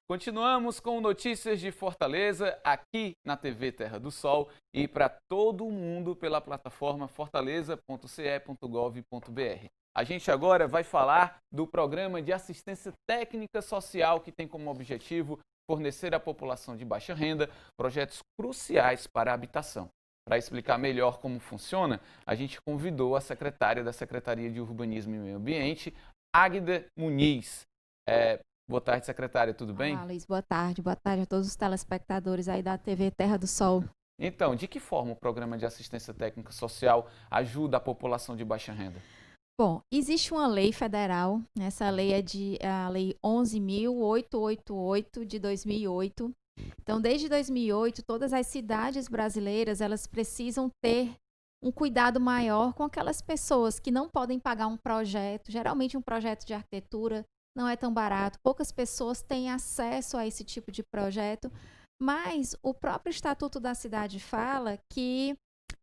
Continuamos com notícias de Fortaleza aqui na TV Terra do Sol e para todo mundo pela plataforma fortaleza.ce.gov.br. A gente agora vai falar do programa de assistência técnica social que tem como objetivo fornecer à população de baixa renda projetos cruciais para a habitação. Para explicar melhor como funciona, a gente convidou a secretária da Secretaria de Urbanismo e Meio Ambiente, Águida Muniz. Boa tarde, secretária, tudo bem? Olá, Luiz, boa tarde. Boa tarde a todos os telespectadores aí da TV Terra do Sol. Então, de que forma o programa de assistência técnica social ajuda a população de baixa renda? Bom, existe uma lei federal, essa lei é a Lei 11.888 de 2008. Então, desde 2008, todas as cidades brasileiras, elas precisam ter um cuidado maior com aquelas pessoas que não podem pagar um projeto, geralmente um projeto de arquitetura não é tão barato, poucas pessoas têm acesso a esse tipo de projeto, mas o próprio Estatuto da Cidade fala que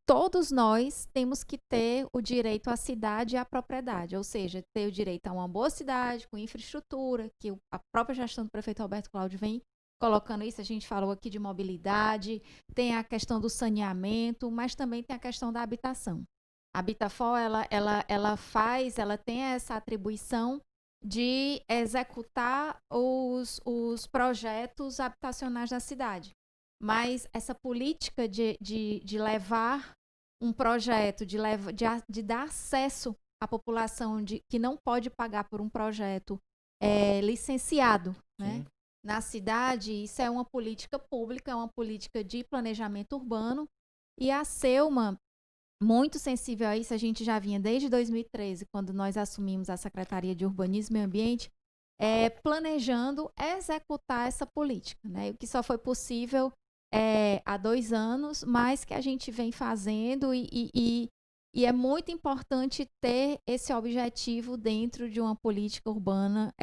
todos nós temos que ter o direito à cidade e à propriedade, ou seja, ter o direito a uma boa cidade, com infraestrutura, que a própria gestão do prefeito Roberto Cláudio vem colocando isso. A gente falou aqui de mobilidade, tem a questão do saneamento, mas também tem a questão da habitação. A Habitafor, ela tem essa atribuição de executar os projetos habitacionais da cidade. Mas essa política de levar um projeto, de dar acesso à população que não pode pagar por um projeto licenciado, né? Na cidade, isso é uma política pública, é uma política de planejamento urbano, e a Selma, muito sensível a isso, a gente já vinha desde 2013, quando nós assumimos a Secretaria de Urbanismo e Ambiente, planejando executar essa política, né? O que só foi possível há 2 anos, mas que a gente vem fazendo e é muito importante ter esse objetivo dentro de uma política urbana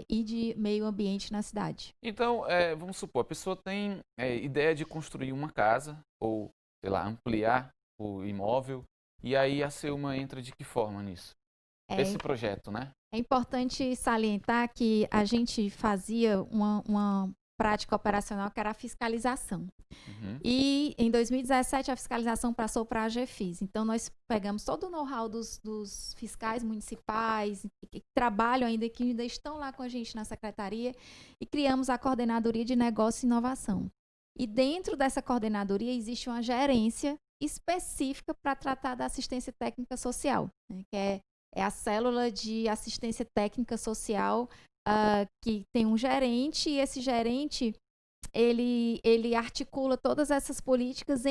e de meio ambiente na cidade. Então, vamos supor, a pessoa tem ideia de construir uma casa ou, sei lá, ampliar o imóvel, e aí a Selma entra de que forma nisso? Esse projeto, né? É importante salientar que a gente fazia uma prática operacional que era a fiscalização. E em 2017 a fiscalização passou para a AGFIS. Então nós pegamos todo o know-how dos fiscais municipais que trabalham ainda, que ainda estão lá com a gente na secretaria, e criamos a Coordenadoria de Negócio e Inovação. E dentro dessa coordenadoria existe uma gerência específica para tratar da assistência técnica social, né, que é a célula de assistência técnica social, que tem um gerente, e esse gerente ele articula todas essas políticas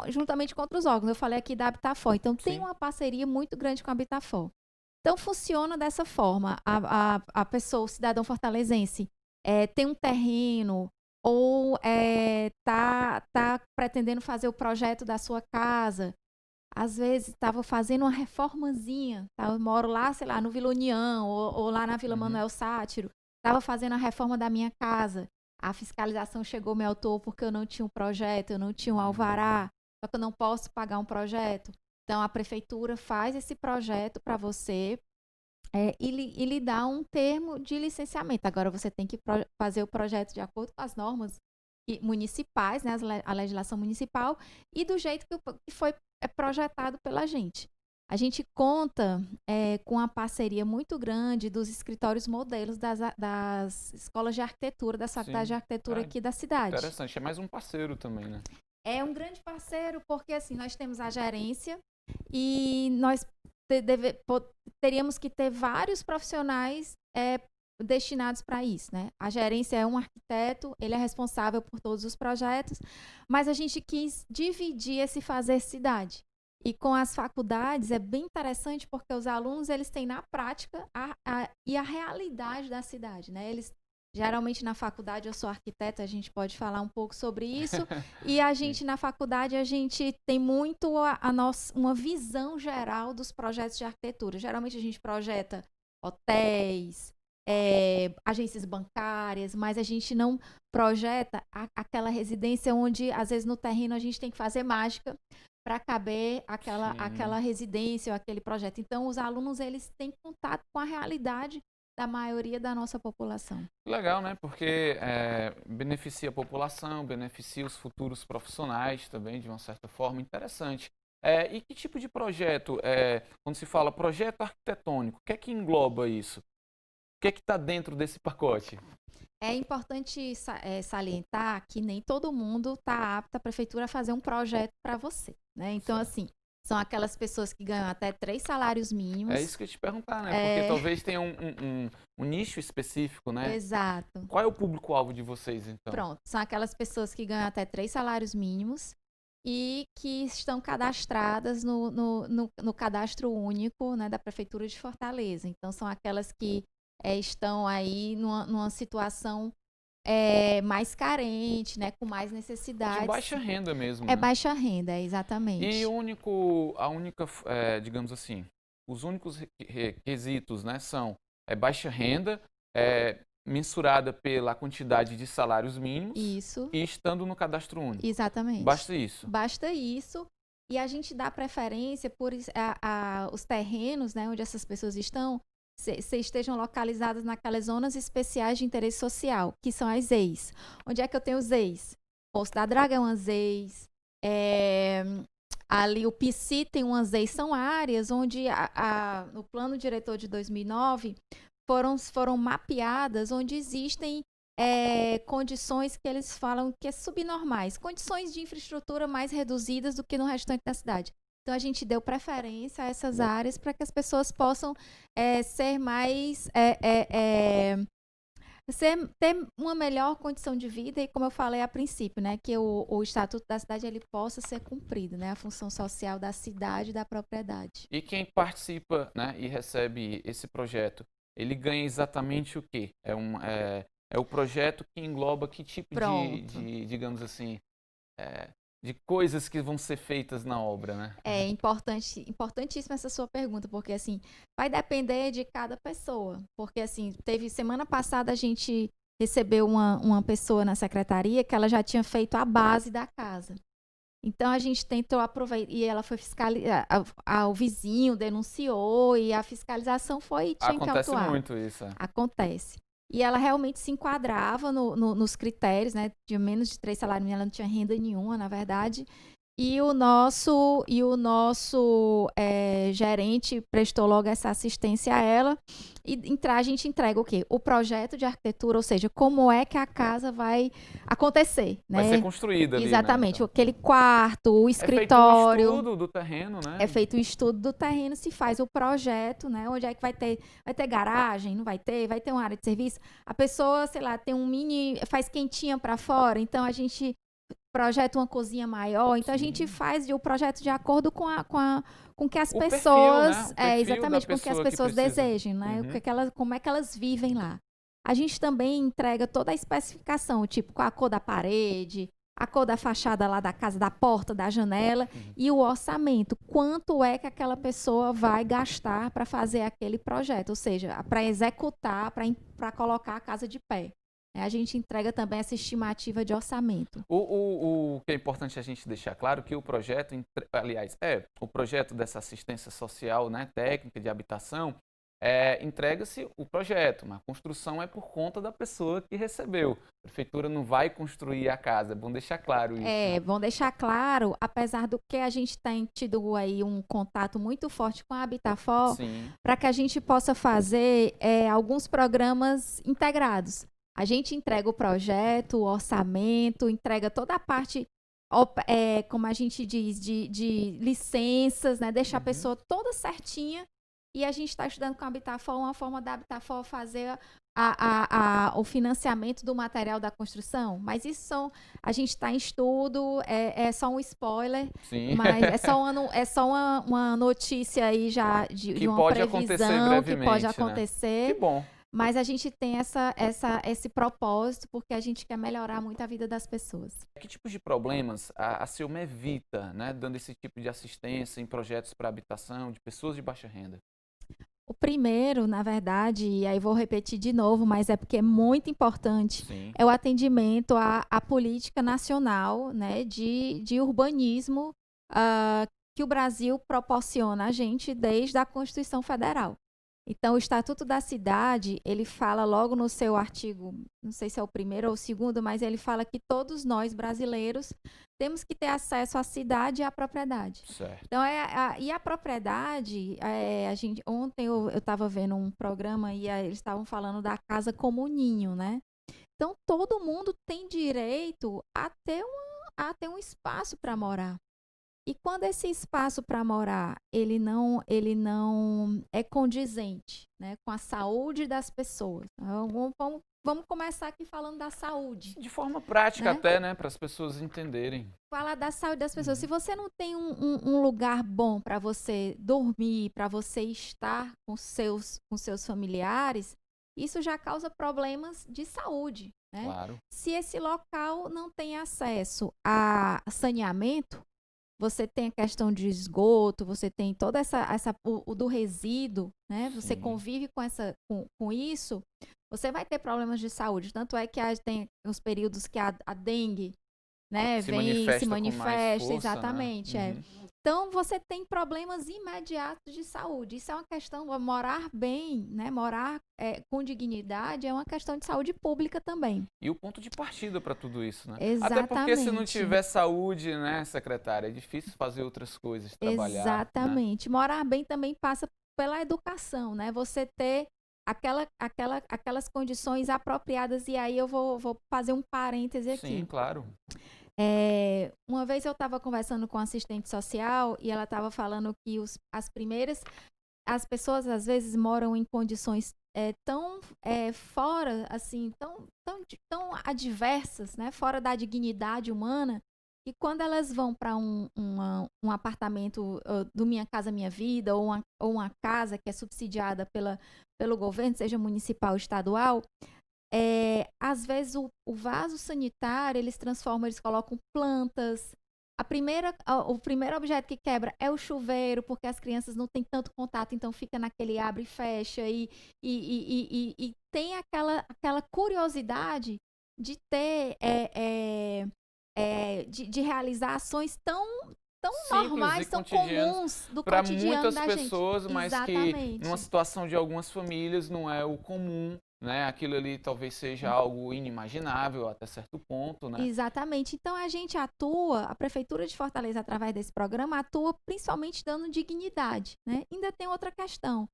juntamente com outros órgãos. Eu falei aqui da Habitafor, então tem uma parceria muito grande com a Habitafor. Então funciona dessa forma. A pessoa, o cidadão fortalezense, tem um terreno ou tá pretendendo fazer o projeto da sua casa. Às vezes estava fazendo uma reformazinha, tá? Eu moro lá, sei lá, no Vila União ou lá na Vila Manuel Sátiro. Estava fazendo a reforma da minha casa. A fiscalização chegou, me autuou porque eu não tinha um projeto, eu não tinha um alvará, só que eu não posso pagar um projeto. Então, a prefeitura faz esse projeto para você e lhe dá um termo de licenciamento. Agora, você tem que fazer o projeto de acordo com as normas municipais, né, a legislação municipal, e do jeito que foi projetado pela gente. A gente conta com a parceria muito grande dos escritórios modelos das escolas de arquitetura, das faculdades de arquitetura aqui da cidade. Interessante, é mais um parceiro também, né? É um grande parceiro porque assim, nós temos a gerência e nós teríamos que ter vários profissionais destinados para isso, né? A gerência é um arquiteto, ele é responsável por todos os projetos, mas a gente quis dividir esse fazer cidade. E com as faculdades é bem interessante porque os alunos, eles têm na prática a realidade da cidade, né? Eles, geralmente na faculdade, eu sou arquiteta, a gente pode falar um pouco sobre isso, e a gente na faculdade, a gente tem muito uma visão geral dos projetos de arquitetura. Geralmente a gente projeta hotéis, agências bancárias, mas a gente não projeta aquela residência onde, às vezes, no terreno a gente tem que fazer mágica para caber aquela residência ou aquele projeto. Então, os alunos, eles têm contato com a realidade da maioria da nossa população. Legal, né? Porque beneficia a população, beneficia os futuros profissionais também, de uma certa forma. Interessante. E que tipo de projeto, quando se fala projeto arquitetônico, o que é que engloba isso? O que é que está dentro desse pacote? É importante salientar que nem todo mundo está apto a prefeitura a fazer um projeto para você, né? Então, assim, são aquelas pessoas que ganham até 3 salários mínimos. É isso que eu ia te perguntar, né? Porque talvez tenha um nicho específico, né? Exato. Qual é o público-alvo de vocês, então? Pronto, são aquelas pessoas que ganham até 3 salários mínimos e que estão cadastradas no cadastro único, né, da Prefeitura de Fortaleza. Então, são aquelas que estão aí numa situação mais carente, né, com mais necessidades. De baixa renda mesmo, É né? baixa renda, exatamente. E digamos assim, os únicos requisitos, né, são baixa renda, mensurada pela quantidade de salários mínimos. Isso. E estando no cadastro único. Exatamente. Basta isso. Basta isso. E a gente dá preferência por os terrenos, né, onde essas pessoas estão, se estejam localizadas naquelas zonas especiais de interesse social, que são as ZEIs. Onde é que eu tenho os ZEIs? Poço da Draga é uma ZEIs, ali o PSI tem umas ZEIs, são áreas onde no plano diretor de 2009 foram mapeadas, onde existem condições que eles falam que é subnormais, condições de infraestrutura mais reduzidas do que no restante da cidade. Então, a gente deu preferência a essas áreas para que as pessoas possam ser mais... ter uma melhor condição de vida e, como eu falei a princípio, né, que o Estatuto da Cidade ele possa ser cumprido, né, a função social da cidade e da propriedade. E quem participa, né, e recebe esse projeto, ele ganha exatamente o quê? É o projeto que engloba que tipo de digamos assim, de coisas que vão ser feitas na obra, né? É importantíssima essa sua pergunta, porque assim, vai depender de cada pessoa. Porque assim, semana passada a gente recebeu uma pessoa na secretaria que ela já tinha feito a base da casa. Então a gente tentou aproveitar, e ela foi fiscalizar, o vizinho denunciou e a fiscalização tinha que atuar. Acontece muito isso. Acontece. E ela realmente se enquadrava nos critérios, né? De menos de 3 salários mínimos, ela não tinha renda nenhuma, na verdade. E o nosso gerente prestou logo essa assistência a ela. E a gente entrega o quê? O projeto de arquitetura, ou seja, como é que a casa vai acontecer, né? Vai ser construída ali, exatamente, né? Então, aquele quarto, o escritório. É feito um estudo do terreno, né? É feito um estudo do terreno, se faz o projeto, né? Onde é que vai ter garagem, não vai ter uma área de serviço. A pessoa, sei lá, tem faz quentinha para fora, então a gente projeta uma cozinha maior, então Sim. A gente faz o projeto de acordo com que as Perfil, pessoas, né? exatamente, com que as pessoas desejam, né? Uhum. Como é que elas vivem lá. A gente também entrega toda a especificação, tipo, com a cor da parede, a cor da fachada lá da casa, da porta, da janela, e o orçamento. Quanto é que aquela pessoa vai gastar para fazer aquele projeto, ou seja, para executar, para colocar a casa de pé. A gente entrega também essa estimativa de orçamento. O que é importante a gente deixar claro que o projeto, aliás, o projeto dessa assistência social, né, técnica de habitação, entrega-se o projeto, mas a construção é por conta da pessoa que recebeu. A prefeitura não vai construir a casa, é bom deixar claro isso. Bom deixar claro, apesar do que a gente tem tido aí um contato muito forte com a Habitafor, para que a gente possa fazer alguns programas integrados. A gente entrega o projeto, o orçamento, entrega toda a parte, como a gente diz, de licenças, né? Deixa a pessoa toda certinha. E a gente está estudando com a Habitafor uma forma da Habitafor fazer o financiamento do material da construção. Mas isso a gente está em estudo, é só um spoiler. Sim. Mas é só uma notícia aí já de uma previsão que pode acontecer. Né? Que bom. Mas a gente tem esse propósito porque a gente quer melhorar muito a vida das pessoas. Que tipos de problemas a Silma evita, né, dando esse tipo de assistência em projetos para habitação de pessoas de baixa renda? O primeiro, na verdade, e aí vou repetir de novo, mas é porque é muito importante, é o atendimento à política nacional, né, de urbanismo que o Brasil proporciona a gente desde a Constituição Federal. Então, o Estatuto da Cidade, ele fala logo no seu artigo, não sei se é o primeiro ou o segundo, mas ele fala que todos nós, brasileiros, temos que ter acesso à cidade e à propriedade. Certo. Então, e a propriedade, ontem eu estava vendo um programa e eles estavam falando da casa como ninho, né? Então, todo mundo tem direito a ter um espaço para morar. E quando esse espaço para morar, ele não é condizente, né, com a saúde das pessoas. Então, vamos começar aqui falando da saúde. De forma prática né? até, né, para as pessoas entenderem. Falar da saúde das pessoas. Se você não tem um lugar bom para você dormir, para você estar com seus familiares, isso já causa problemas de saúde. Né? Claro. Se esse local não tem acesso a saneamento, você tem a questão de esgoto, você tem toda o do resíduo, né? Você convive com isso, você vai ter problemas de saúde. Tanto é que tem os períodos que a dengue, né, se manifesta, exatamente, né? Então, você tem problemas imediatos de saúde. Isso é uma questão, morar bem, né, morar com dignidade é uma questão de saúde pública também. E o ponto de partida para tudo isso, né? Exatamente. Até porque se não tiver saúde, né, secretária, é difícil fazer outras coisas, trabalhar. Exatamente. Né? Morar bem também passa pela educação, né? Você ter aquelas condições apropriadas. E aí eu vou fazer um parêntese aqui. Sim, claro. Uma vez eu estava conversando com uma assistente social e ela estava falando que as pessoas às vezes moram em condições tão fora, assim, tão adversas, né, fora da dignidade humana, que quando elas vão para um apartamento do Minha Casa Minha Vida ou uma casa que é subsidiada pelo governo, seja municipal ou estadual, às vezes o vaso sanitário eles colocam plantas. O primeiro objeto que quebra é o chuveiro, porque as crianças não têm tanto contato, então fica naquele abre e fecha e tem aquela curiosidade de ter de realizar ações tão normais, tão comuns do cotidiano da gente. Para muitas pessoas, mas Exatamente. que numa situação de algumas famílias não é o comum. Né? Aquilo ali talvez seja algo inimaginável até certo ponto, né? Exatamente. Então a Prefeitura de Fortaleza, através desse programa, atua principalmente dando dignidade, né? Ainda tem outra questão,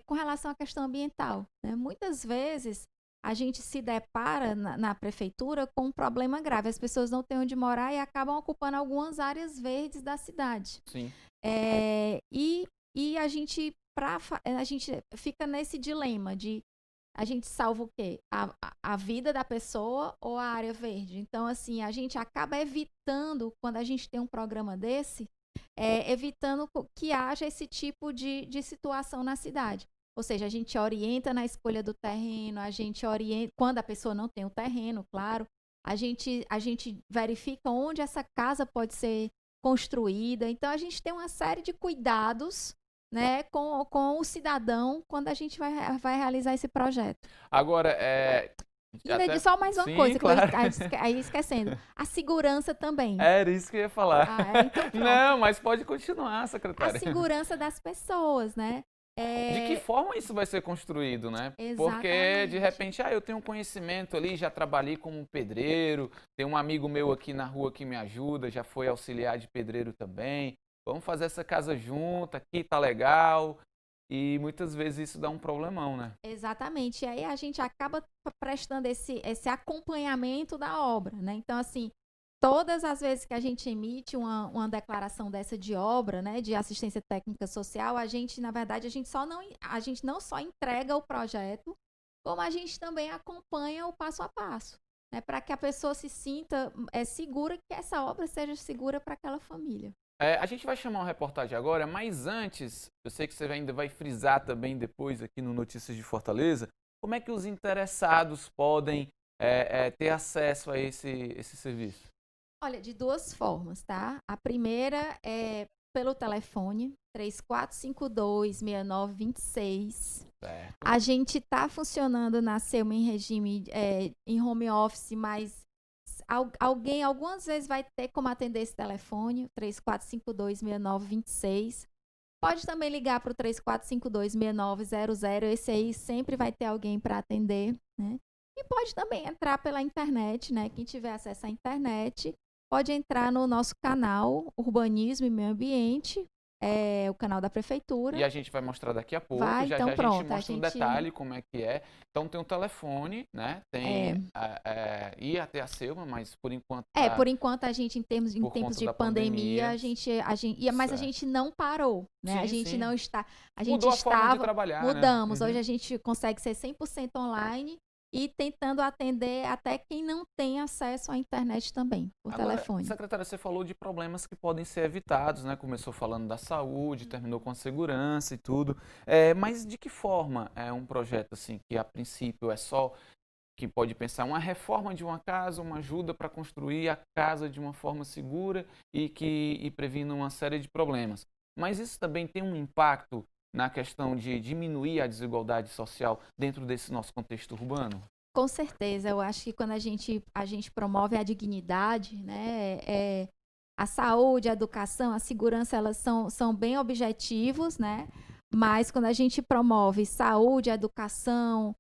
com relação à questão ambiental, né? Muitas vezes a gente se depara na prefeitura com um problema grave. As pessoas não têm onde morar e acabam ocupando algumas áreas verdes da cidade. Sim. E a gente fica nesse dilema de a gente salva o quê? A vida da pessoa ou a área verde? Então, assim, a gente acaba evitando, quando a gente tem um programa desse, evitando que haja esse tipo de situação na cidade. Ou seja, a gente orienta na escolha do terreno, a gente orienta, quando a pessoa não tem o terreno, claro, a gente verifica onde essa casa pode ser construída. Então, a gente tem uma série de cuidados, né, com o cidadão quando a gente vai realizar esse projeto. Agora, ainda só mais uma coisa, claro. que aí esquecendo. A segurança também. Era isso que eu ia falar. Então não, mas pode continuar, secretária. A segurança das pessoas, né? De que forma isso vai ser construído, né? Exatamente. Porque, de repente, eu tenho conhecimento ali, já trabalhei como pedreiro, tem um amigo meu aqui na rua que me ajuda, já foi auxiliar de pedreiro também. Vamos fazer essa casa junto, aqui tá legal. E muitas vezes isso dá um problemão, né? Exatamente. E aí a gente acaba prestando esse acompanhamento da obra, né? Então, assim, todas as vezes que a gente emite uma declaração dessa de obra, né, de assistência técnica social, a gente, na verdade, a gente não só entrega o projeto, como a gente também acompanha o passo a passo, né, para que a pessoa se sinta segura, que essa obra seja segura para aquela família. A gente vai chamar uma reportagem agora, mas antes, eu sei que você ainda vai frisar também depois aqui no Notícias de Fortaleza, como é que os interessados podem ter acesso a esse serviço? Olha, de duas formas, tá? A primeira é pelo telefone 3452-6926. Certo. A gente está funcionando na Selma em regime em home office, mas alguém algumas vezes vai ter como atender esse telefone, 3452-6926. Pode também ligar para o 3452-6900, esse aí sempre vai ter alguém para atender, né? E pode também entrar pela internet, né? Quem tiver acesso à internet, pode entrar no nosso canal Urbanismo e Meio Ambiente, o canal da Prefeitura. E a gente vai mostrar daqui a pouco, Vai, já então já a gente pronto, mostra no detalhe como é que é. Então tem um telefone, né? Tem ir até a Selma, mas por enquanto por enquanto a gente, em tempos de pandemia, mas a certo. gente não parou, né? Sim, a gente sim. não está, a gente Mudou a forma de trabalhar, mudamos. né? Hoje a gente consegue ser 100% online e tentando atender até quem não tem acesso à internet também, por telefone. Secretária, você falou de problemas que podem ser evitados, né? Começou falando da saúde, terminou com a segurança e tudo. Mas de que forma é um projeto assim, que a princípio é só que pode pensar uma reforma de uma casa, uma ajuda para construir a casa de uma forma segura e previna uma série de problemas. Mas isso também tem um impacto na questão de diminuir a desigualdade social dentro desse nosso contexto urbano? Com certeza, eu acho que quando a gente promove a dignidade, né, a saúde, a educação, a segurança, elas são bem objetivos, né? Mas quando a gente promove saúde, educação,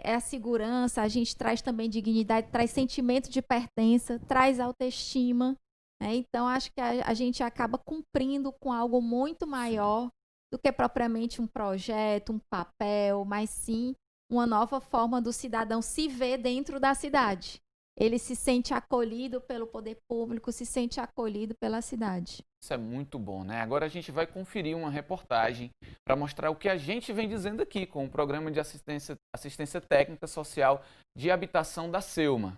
a segurança, a gente traz também dignidade, traz sentimento de pertença, traz autoestima, né? Então, acho que a gente acaba cumprindo com algo muito maior do que propriamente um projeto, um papel, mas sim uma nova forma do cidadão se ver dentro da cidade. Ele se sente acolhido pelo poder público, se sente acolhido pela cidade. Isso é muito bom, né? Agora a gente vai conferir uma reportagem para mostrar o que a gente vem dizendo aqui com o Programa de Assistência Técnica Social de Habitação da Selma.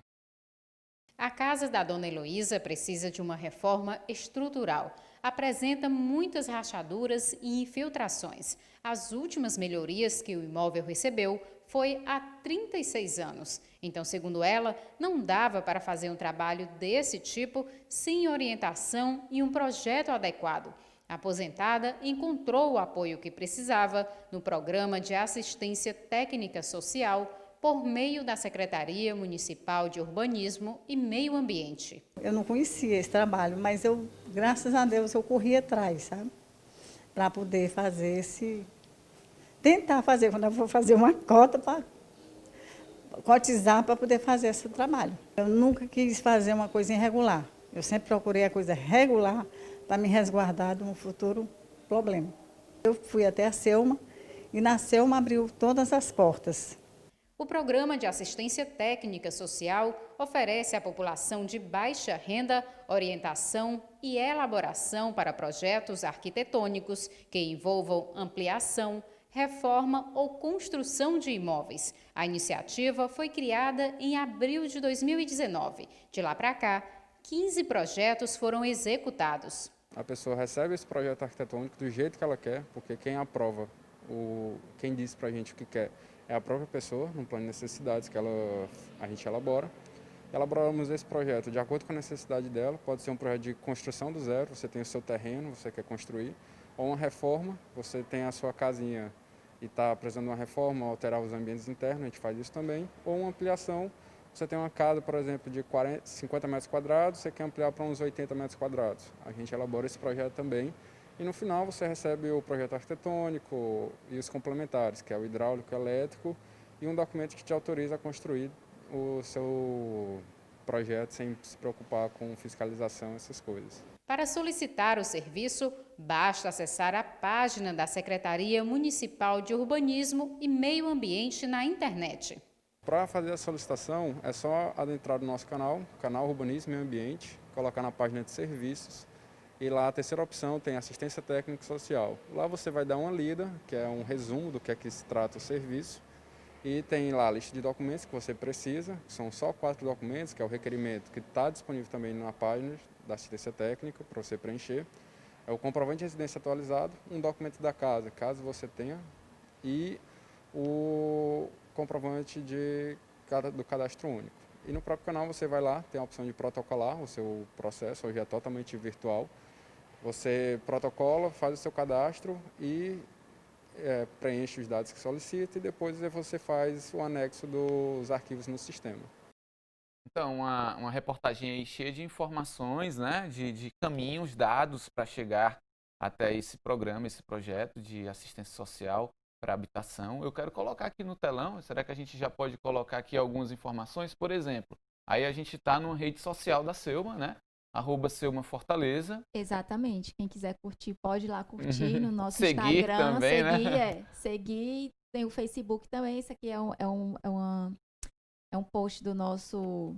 A casa da Dona Heloísa precisa de uma reforma estrutural. Apresenta muitas rachaduras e infiltrações. As últimas melhorias que o imóvel recebeu foi há 36 anos. Então, segundo ela, não dava para fazer um trabalho desse tipo sem orientação e um projeto adequado. A aposentada encontrou o apoio que precisava no Programa de Assistência Técnica Social por meio da Secretaria Municipal de Urbanismo e Meio Ambiente. Eu não conhecia esse trabalho, mas eu, graças a Deus, eu corri atrás, sabe? Para poder fazer tentar fazer, quando eu for fazer uma cota, para cotizar para poder fazer esse trabalho. Eu nunca quis fazer uma coisa irregular. Eu sempre procurei a coisa regular para me resguardar de um futuro problema. Eu fui até a Selma e na Selma abriu todas as portas. O Programa de Assistência Técnica Social oferece à população de baixa renda orientação e elaboração para projetos arquitetônicos que envolvam ampliação, reforma ou construção de imóveis. A iniciativa foi criada em abril de 2019. De lá para cá, 15 projetos foram executados. A pessoa recebe esse projeto arquitetônico do jeito que ela quer, porque quem aprova, quem diz para a gente o que quer, é a própria pessoa, no plano de necessidades que a gente elabora. Elaboramos esse projeto de acordo com a necessidade dela, pode ser um projeto de construção do zero, você tem o seu terreno, você quer construir, ou uma reforma, você tem a sua casinha e está precisando de uma reforma, alterar os ambientes internos, a gente faz isso também, ou uma ampliação, você tem uma casa, por exemplo, de 50 metros quadrados, você quer ampliar para uns 80 metros quadrados. A gente elabora esse projeto também. E no final você recebe o projeto arquitetônico e os complementares, que é o hidráulico, elétrico, e um documento que te autoriza a construir o seu projeto sem se preocupar com fiscalização, essas coisas. Para solicitar o serviço, basta acessar a página da Secretaria Municipal de Urbanismo e Meio Ambiente na internet. Para fazer a solicitação, é só adentrar no nosso canal Urbanismo e Meio Ambiente, colocar na página de serviços, e lá a terceira opção tem assistência técnica social. Lá você vai dar uma lida, que é um resumo do que é que se trata o serviço. E tem lá a lista de documentos que você precisa, que são só 4 documentos, que é o requerimento que está disponível também na página da assistência técnica para você preencher. É o comprovante de residência atualizado, um documento da casa, caso você tenha, e o comprovante do cadastro único. E no próprio canal você vai lá, tem a opção de protocolar o seu processo, hoje é totalmente virtual. Você protocola, faz o seu cadastro e preenche os dados que solicita e depois você faz o anexo dos arquivos no sistema. Então, uma reportagem aí cheia de informações, né, de caminhos dados para chegar até esse programa, esse projeto de assistência social para habitação. Eu quero colocar aqui no telão, será que a gente já pode colocar aqui algumas informações? Por exemplo, aí a gente está numa rede social da Selma, né? @SelmaFortaleza. Exatamente. Quem quiser curtir, pode ir lá curtir no nosso Seguir Instagram. também, seguir, né? Seguir. Tem o Facebook também. Isso aqui é um post do nosso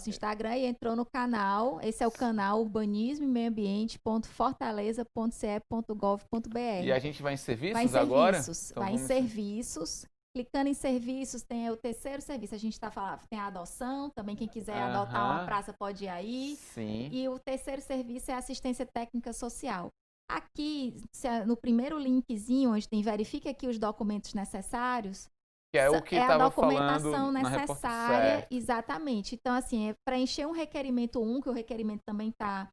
Instagram e entrou no canal. Esse é o canal urbanismo e meio ambiente.fortaleza.ce.gov.br. E a gente vai em serviços Vai em agora? serviços. Então Vai em vamos- serviços. Clicando em serviços, tem o terceiro serviço. A gente está falando, tem a adoção, também quem quiser adotar uma Aham. praça pode ir aí. Sim. E o terceiro serviço é assistência técnica social. Aqui, no primeiro linkzinho, onde tem verifique aqui os documentos necessários, Que é o que é a estava documentação falando na necessária, reportagem. exatamente. Então, assim, é preencher um requerimento 1, que o requerimento também tá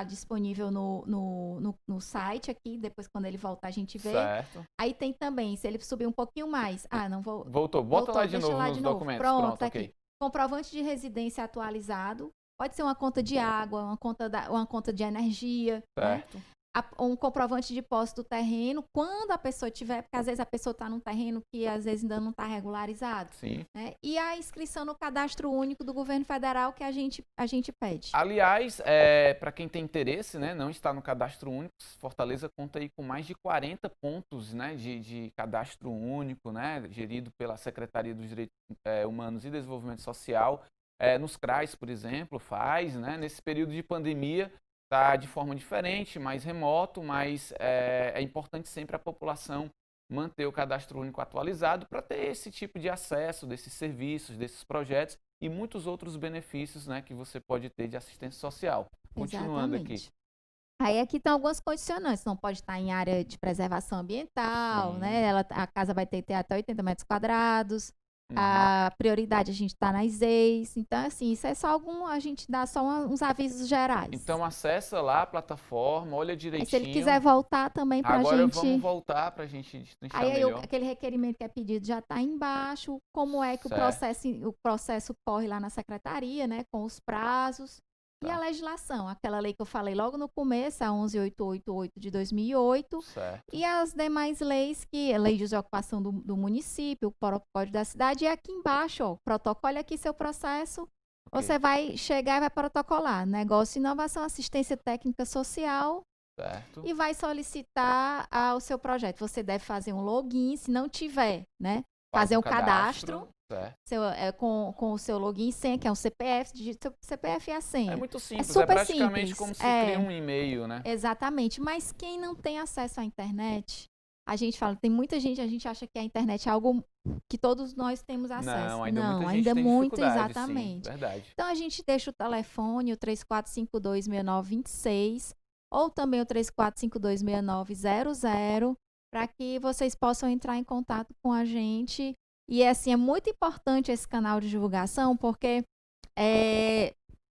disponível no site aqui, depois quando ele voltar a gente vê. Certo. Aí tem também, se ele subir um pouquinho mais, não vou... Voltou. Bota lá de deixa novo lá nos de novo. documentos. Pronto, tá ok. aqui. Comprovante de residência atualizado. Pode ser uma conta de água, uma conta de energia, né? Certo. Um comprovante de posse do terreno, quando a pessoa tiver, porque às vezes a pessoa está num terreno que às vezes ainda não está regularizado. Sim. Né? E a inscrição no cadastro único do governo federal que a gente pede. Aliás, para quem tem interesse, né, não está no cadastro único, Fortaleza conta aí com mais de 40 pontos, né, de cadastro único, né, gerido pela Secretaria dos Direitos Humanos e Desenvolvimento Social. Nos CRAs, por exemplo, faz, né, nesse período de pandemia, está de forma diferente, mais remoto, mas é importante sempre a população manter o cadastro único atualizado para ter esse tipo de acesso desses serviços, desses projetos e muitos outros benefícios, né, que você pode ter de assistência social. Continuando Exatamente. aqui. Aí aqui estão algumas condicionantes, não pode estar em área de preservação ambiental, Sim. né? A casa vai ter que ter até 80 metros quadrados. Uhum. A prioridade a gente está nas EIs. Então, assim, isso é só a gente dá só uns avisos gerais. Então acessa lá a plataforma, olha Aí, direitinho. se ele quiser voltar também para a Agora gente... vamos voltar para a gente destrinchar melhor. aquele requerimento que é pedido já está embaixo, como é que o processo corre lá na secretaria, né, com os prazos. E Tá. a legislação, aquela lei que eu falei logo no começo, a 11.888 de 2008, Certo. e as demais leis, que a lei de ocupação do município, o Código da cidade, e aqui embaixo, ó, protocole aqui seu processo, Ok. você vai chegar e vai protocolar negócio, inovação, assistência técnica social, Certo. e vai solicitar o seu projeto. Você deve fazer um login, se não tiver, né? Faz Fazer o um cadastro Certo. com o seu login e senha, que é um CPF, digita seu CPF e a senha. É muito simples, super praticamente simples. como se cria um e-mail, né? Exatamente, mas quem não tem acesso à internet, a gente fala, tem muita gente, a gente acha que a internet é algo que todos nós temos acesso. Não, ainda muita gente ainda tem muito, dificuldade, exatamente. Sim, verdade. Então a gente deixa o telefone, o 34526926, ou também o 34526900, para que vocês possam entrar em contato com a gente. E assim, é muito importante esse canal de divulgação, porque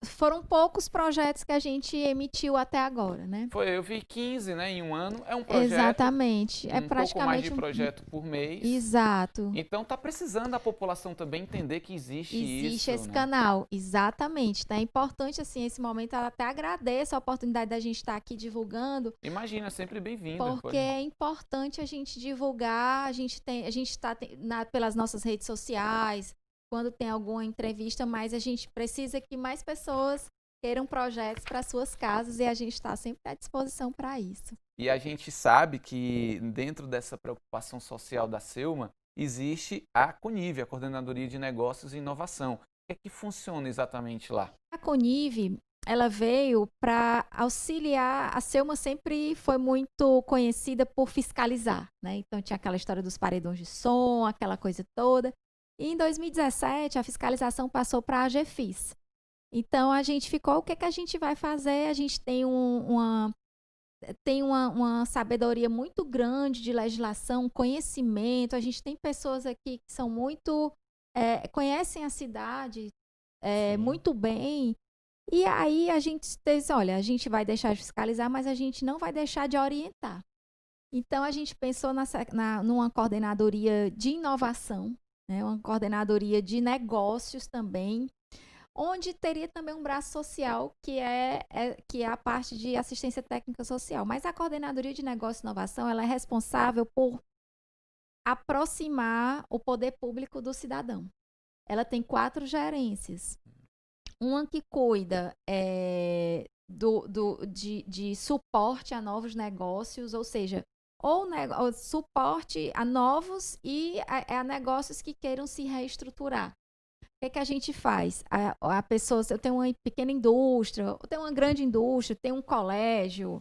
foram poucos projetos que a gente emitiu até agora, né? Eu vi 15, né, em um ano. É um projeto. Exatamente. É praticamente pouco mais de projeto por mês. Exato. Então tá precisando a população também entender que existe esse né? canal, exatamente. Tá? É importante, assim, esse momento, eu até agradeço a oportunidade da gente estar aqui divulgando. Imagina, sempre bem-vinda. Porque é importante a gente divulgar, a gente está pelas nossas redes sociais, quando tem alguma entrevista, mas a gente precisa que mais pessoas queiram projetos para suas casas e a gente está sempre à disposição para isso. E a gente sabe que dentro dessa preocupação social da Selma, existe a CONIV, a Coordenadoria de Negócios e Inovação. O que é que funciona exatamente lá? A CONIV, ela veio para auxiliar, a Selma sempre foi muito conhecida por fiscalizar, né? Então tinha aquela história dos paredões de som, aquela coisa toda. E em 2017, a fiscalização passou para a AGFIS. Então, a gente ficou, o que a gente vai fazer? A gente tem uma sabedoria muito grande de legislação, conhecimento. A gente tem pessoas aqui que são muito... conhecem a cidade muito bem. E aí, a gente diz, olha, a gente vai deixar de fiscalizar, mas a gente não vai deixar de orientar. Então, a gente pensou numa coordenadoria de inovação, né, uma coordenadoria de negócios também, onde teria também um braço social, que é a parte de assistência técnica social. Mas a Coordenadoria de Negócio e Inovação, ela é responsável por aproximar o poder público do cidadão. Ela tem 4 gerências. Uma que cuida de suporte a novos negócios, ou seja, ou suporte a novos e a negócios que queiram se reestruturar. O que a gente faz? A pessoa, eu tenho uma pequena indústria, eu tenho uma grande indústria, tenho um colégio,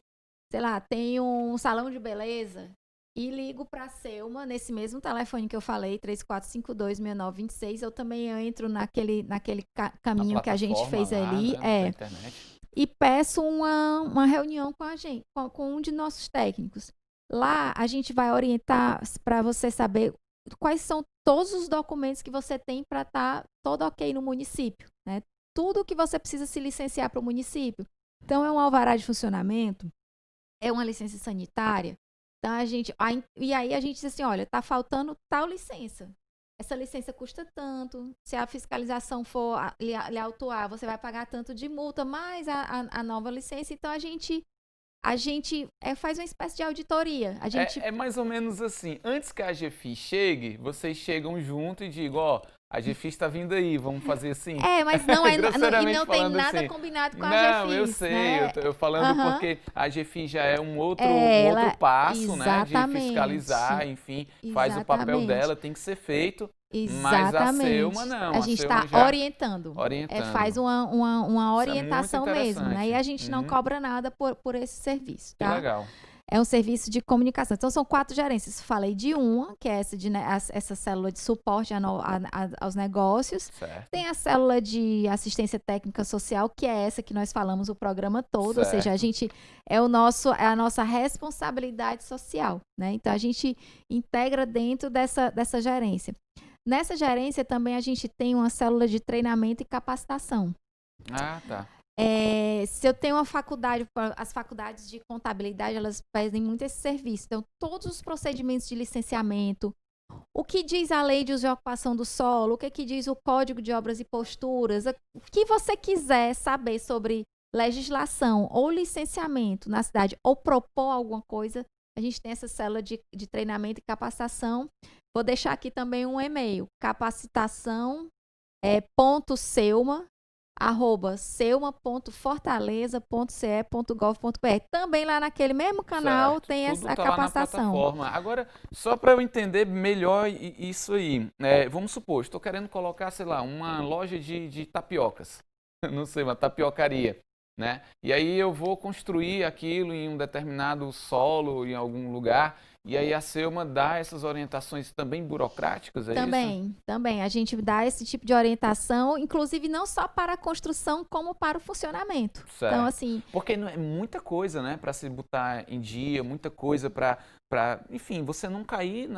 sei lá, tenho um salão de beleza, e ligo para a Selma, nesse mesmo telefone que eu falei, 3452-6926, eu também entro naquele caminho que a gente fez lá, ali, né, internet. E peço uma reunião com a gente, com um de nossos técnicos. Lá a gente vai orientar para você saber quais são todos os documentos que você tem para estar todo ok no município, né? Tudo que você precisa se licenciar para o município. Então, é um alvará de funcionamento, é uma licença sanitária. Então, e aí a gente diz assim, olha, está faltando tal licença. Essa licença custa tanto, se a fiscalização for lhe autuar, você vai pagar tanto de multa, mais a nova licença. Então, a gente faz uma espécie de auditoria. É mais ou menos assim, antes que a AGFIS chegue, vocês chegam junto e digam, ó, a AGFIS está vindo aí, vamos fazer assim. Mas não, e não tem nada assim, combinado com a AGFIS. Não, eu sei, né? eu falando porque a AGFIS já é um outro passo, né, de fiscalizar, enfim, faz o papel dela, tem que ser feito. Mas a Selma não. A gente está orientando. Faz uma orientação mesmo, né? E a gente não cobra nada por esse serviço, tá? Que legal. É um serviço de comunicação. Então, são 4 gerências. Falei de uma, que é essa célula de suporte aos negócios. Certo. Tem a célula de assistência técnica social, que é essa que nós falamos o programa todo. Certo. Ou seja, é a nossa responsabilidade social, né? Então, a gente integra dentro dessa gerência. Nessa gerência também a gente tem uma célula de treinamento e capacitação. Ah, tá. Se eu tenho uma faculdade, as faculdades de contabilidade, elas pedem muito esse serviço. Então, todos os procedimentos de licenciamento, o que diz a lei de uso e ocupação do solo, o que diz o Código de Obras e Posturas, o que você quiser saber sobre legislação ou licenciamento na cidade, ou propor alguma coisa, a gente tem essa célula de treinamento e capacitação. Vou deixar aqui também um e-mail, capacitação.selma@selma.fortaleza.ce.gov.br. Também lá naquele mesmo canal tem essa capacitação. Agora, só para eu entender melhor isso aí, vamos supor, estou querendo colocar, sei lá, uma loja de tapiocas, não sei, uma tapiocaria, né? E aí eu vou construir aquilo em um determinado solo, em algum lugar. E aí a Selma dá essas orientações também burocráticas, é isso? Também. A gente dá esse tipo de orientação, inclusive não só para a construção, como para o funcionamento. Certo. Então, assim... Porque é muita coisa, né, para se botar em dia, muita coisa para enfim, você não cair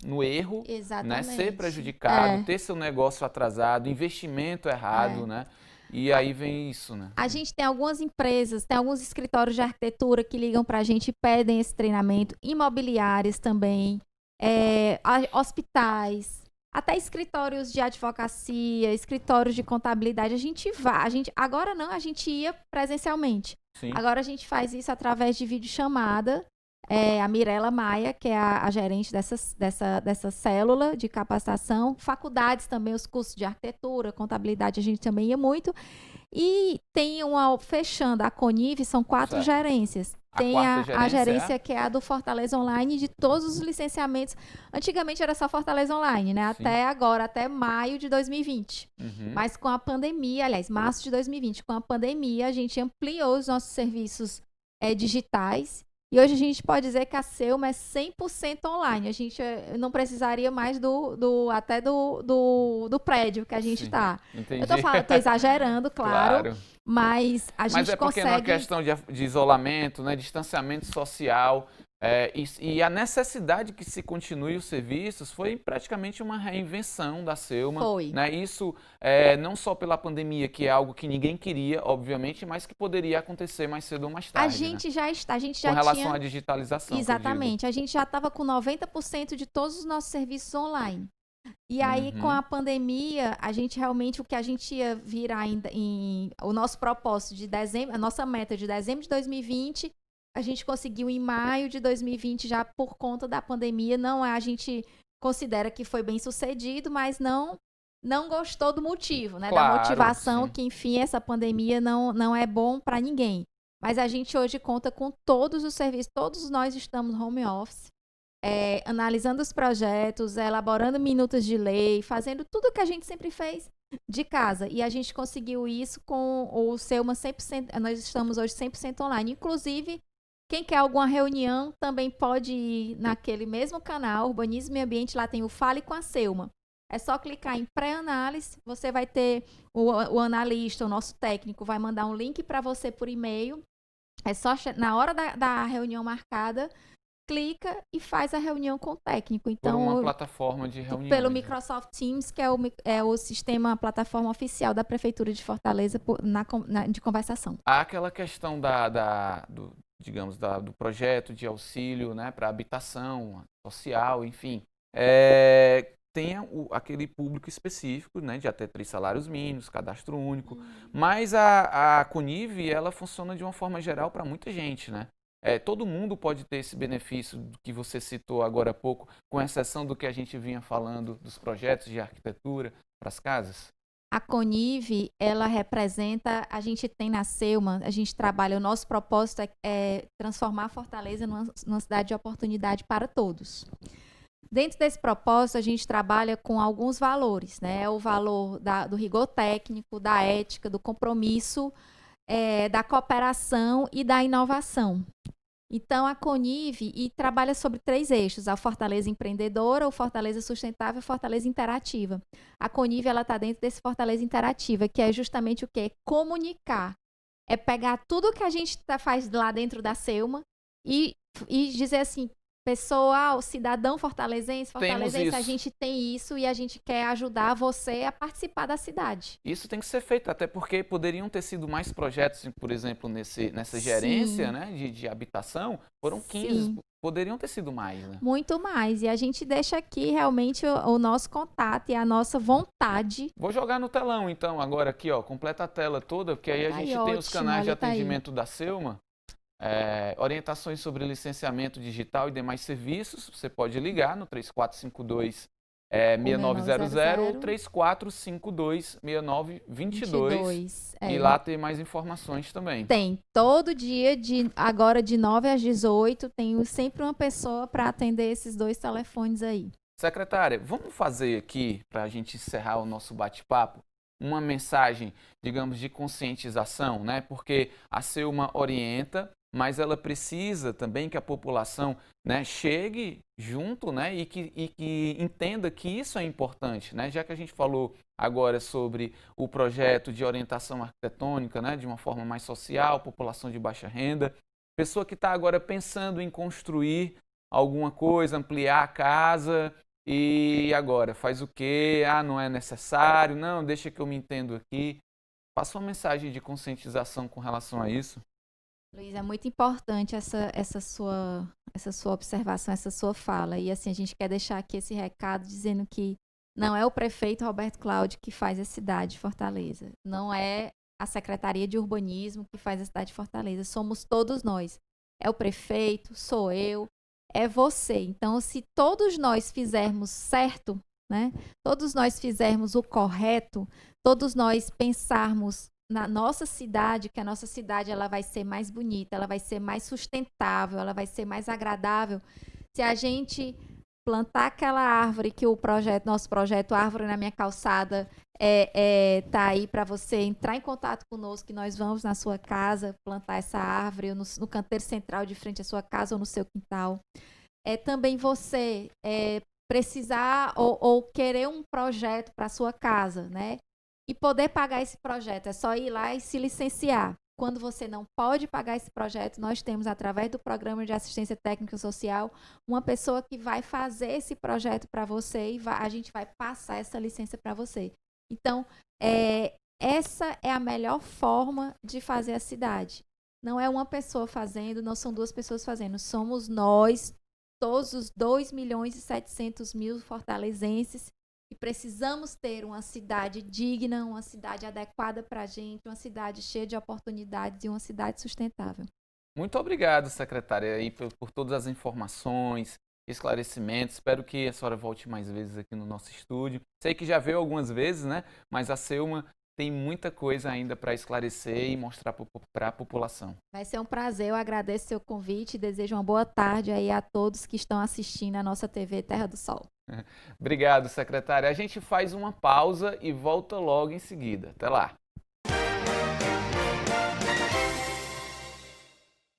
no erro, né, ser prejudicado, ter seu negócio atrasado, investimento errado, né? E aí vem isso, né? A gente tem algumas empresas, tem alguns escritórios de arquitetura que ligam para a gente e pedem esse treinamento, imobiliárias também, hospitais, até escritórios de advocacia, escritórios de contabilidade. Agora não, a gente ia presencialmente. Sim. Agora a gente faz isso através de videochamada. A Mirela Maia, que é a gerente dessa célula de capacitação. Faculdades também, os cursos de arquitetura, contabilidade, a gente também ia muito. E tem fechando a Conif, são 4 gerências. Tem a gerência que é a do Fortaleza Online, de todos os licenciamentos. Antigamente era só Fortaleza Online, né? Sim. Até agora, até maio de 2020. Uhum. Mas com a pandemia, aliás, março de 2020, com a pandemia, a gente ampliou os nossos serviços digitais. E hoje a gente pode dizer que a Selma é 100% online. A gente não precisaria mais do prédio que a gente está. Entendi. Eu estou exagerando, claro. Mas a gente porque consegue... é uma questão de isolamento, né, distanciamento social, e a necessidade que se continue os serviços foi praticamente uma reinvenção da Selma. Foi. Né? Isso não só pela pandemia, que é algo que ninguém queria, obviamente, mas que poderia acontecer mais cedo ou mais tarde. A gente já com relação à digitalização. Exatamente. A gente já estava com 90% de todos os nossos serviços online. E aí, com a pandemia, a gente realmente, o que a gente ia vir ainda o nosso propósito de dezembro, a nossa meta de dezembro de 2020, a gente conseguiu em maio de 2020, já por conta da pandemia. Não, a gente considera que foi bem sucedido, mas não gostou do motivo, né? Claro, da motivação, sim. que enfim, essa pandemia não é bom para ninguém. Mas a gente hoje conta com todos os serviços, todos nós estamos home office, analisando os projetos, elaborando minutas de lei, fazendo tudo que a gente sempre fez de casa. E a gente conseguiu isso com o Selma 100%, nós estamos hoje 100% online. Inclusive, quem quer alguma reunião também pode ir naquele mesmo canal, Urbanismo e Ambiente, lá tem o Fale com a Selma. É só clicar em pré-análise, você vai ter o analista, o nosso técnico, vai mandar um link para você por e-mail. É só na hora da reunião marcada, clica e faz a reunião com o técnico. Então, por uma plataforma de reunião. Pelo Microsoft Teams, que é o sistema, a plataforma oficial da Prefeitura de Fortaleza de conversação. Há aquela questão do projeto de auxílio, né, para habitação social, enfim. Tem aquele público específico, né, de até 3 salários mínimos, cadastro único, mas a Conive, ela funciona de uma forma geral para muita gente, né? Todo mundo pode ter esse benefício que você citou agora há pouco, com exceção do que a gente vinha falando dos projetos de arquitetura para as casas? A Conive, ela representa, a gente tem na Selma, a gente trabalha, o nosso propósito é transformar Fortaleza numa cidade de oportunidade para todos. Dentro desse propósito, a gente trabalha com alguns valores, né? O valor do rigor técnico, da ética, do compromisso, da cooperação e da inovação. Então, a Conive trabalha sobre 3 eixos: a Fortaleza Empreendedora, o Fortaleza Sustentável e a Fortaleza Interativa. A Conive está dentro desse Fortaleza Interativa, que é justamente o quê? Comunicar. É pegar tudo que a gente faz lá dentro da Selma e dizer assim, pessoal, cidadão fortalezense, a gente tem isso e a gente quer ajudar você a participar da cidade. Isso tem que ser feito, até porque poderiam ter sido mais projetos, por exemplo, nessa gerência, né, de habitação, foram 15, Sim. Poderiam ter sido mais, né? Muito mais, e a gente deixa aqui realmente o nosso contato e a nossa vontade. Vou jogar no telão então, agora aqui, ó, completa a tela toda, porque aí a gente tem os canais de atendimento da Selma. Orientações sobre licenciamento digital e demais serviços, você pode ligar no 3452 6900 ou 3452 6922 e lá tem mais informações também. Tem, todo dia, agora de 9 às 18, tem sempre uma pessoa para atender esses 2 telefones aí. Secretária, vamos fazer aqui, para a gente encerrar o nosso bate-papo, uma mensagem, digamos, de conscientização, né? Porque a Selma orienta, mas ela precisa também que a população, né, chegue junto, né, e que entenda que isso é importante, né? Já que a gente falou agora sobre o projeto de orientação arquitetônica, né, de uma forma mais social, população de baixa renda, pessoa que está agora pensando em construir alguma coisa, ampliar a casa, e agora faz o quê? Não é necessário, não, deixa que eu me entendo aqui. Passa uma mensagem de conscientização com relação a isso. Luiz, é muito importante essa sua observação, essa sua fala. E assim, a gente quer deixar aqui esse recado dizendo que não é o prefeito Roberto Cláudio que faz a cidade de Fortaleza. Não é a Secretaria de Urbanismo que faz a cidade de Fortaleza. Somos todos nós. É o prefeito, sou eu, é você. Então, se todos nós fizermos certo, né? Todos nós fizermos o correto, todos nós pensarmos na nossa cidade, que a nossa cidade ela vai ser mais bonita, ela vai ser mais sustentável, ela vai ser mais agradável. Se a gente plantar aquela árvore que nosso projeto Árvore na Minha Calçada tá aí para você entrar em contato conosco, que nós vamos na sua casa plantar essa árvore no canteiro central de frente à sua casa ou no seu quintal. Também você precisar ou querer um projeto para sua casa, né? E poder pagar esse projeto, é só ir lá e se licenciar. Quando você não pode pagar esse projeto, nós temos, através do Programa de Assistência Técnica Social, uma pessoa que vai fazer esse projeto para você e a gente vai passar essa licença para você. Então, essa é a melhor forma de fazer a cidade. Não é uma pessoa fazendo, não são 2 pessoas fazendo, somos nós, todos os 2.700.000 fortalezenses, que precisamos ter uma cidade digna, uma cidade adequada para a gente, uma cidade cheia de oportunidades e uma cidade sustentável. Muito obrigado, secretária, aí, por todas as informações, esclarecimentos. Espero que a senhora volte mais vezes aqui no nosso estúdio. Sei que já veio algumas vezes, né? Mas a Selma tem muita coisa ainda para esclarecer e mostrar para a população. Vai ser um prazer, eu agradeço o seu convite e desejo uma boa tarde aí a todos que estão assistindo a nossa TV Terra do Sol. Obrigado, secretária. A gente faz uma pausa e volta logo em seguida. Até lá.